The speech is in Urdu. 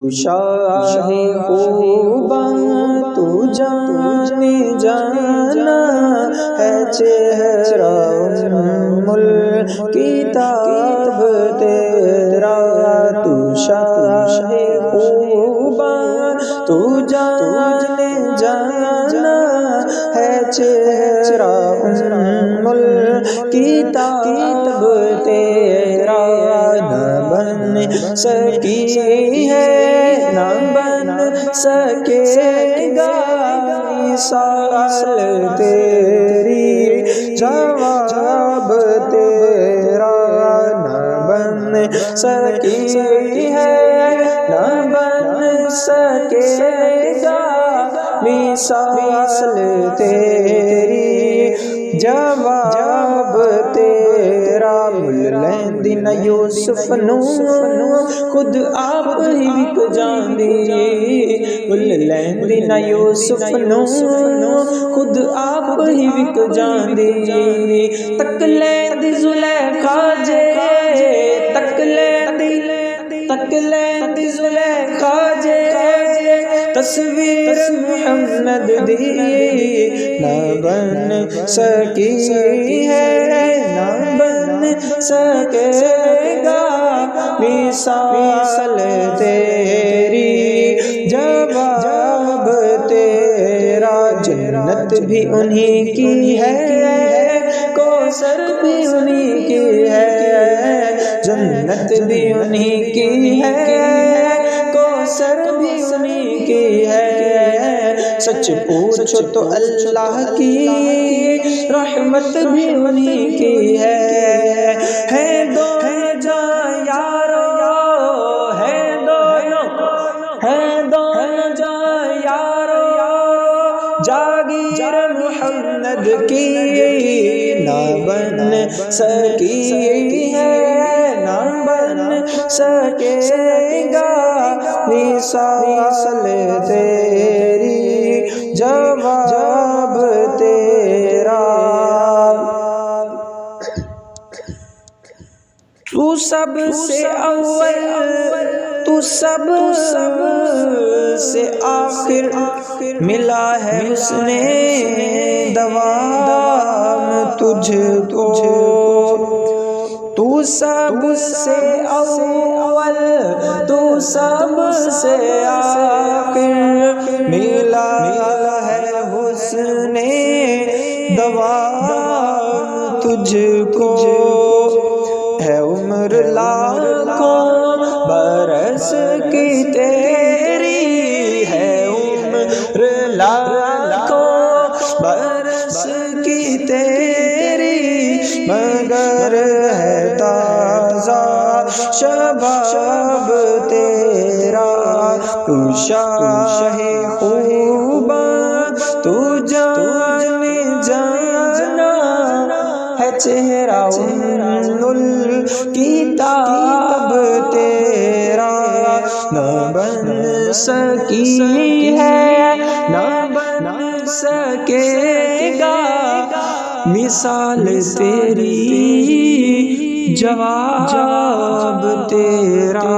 شاہ خوباں تو جانے جانا ہے چہرہ ام الکتاب تیرا، تو شاہ خوباں تو جانے جانا ہے چہرہ ام الکتاب تیرا، نہ بن سکی ہے نہ بن سکے گا مثال تیری، جواب تیرا نہ بن سکی ہے نہ بن سکے گا مثال تیری، جواب تیرا۔ مل لیندی نہ یوسف نو خود آپ ہی وک جاندی، مل لیندی نہ یوسف نو خود آپ ہی وک جاندی، تک لیندی زلیخا جے تک لیندی زلیخا جے تصویر محمد دی، نہ بن سکی ہے نہ بن سکے گا مثال تیری، جواب تیرا۔ جنت بھی انہی کی ہے کوثر بھی انہی کی ہے، جنت بھی انہی کی ہے کوثر بھی انہی کی ہے، سچ پوچھو تو اللہ کی رحمت بھی انہی کی ہے دونوں جہاں یارو، ہے دونوں جہاں یارو، جاگیر محمد کی نہ بن سکی ہے نہ بن سکے گا مثال تیری، جواب تیرا۔ تو سب سے اول تو سب سے آخر ملا ہے حسن دوام تجھ کو، تو سب سے اول تو سب سے آخر ملا ہے حسن دوام تجھ کو، ہے عمر لاکھوں برس کی تیری، ہے عمر لاکھوں برس کی تیری، مگر ہے تازہ شباب تیرا، تو شاہ خوباں تو جانے جانا ہے چہرہ ام الکتاب تیرا، نہ بن سکی ہے نہ بن سکے گا مثال تیری، جواب تیرا۔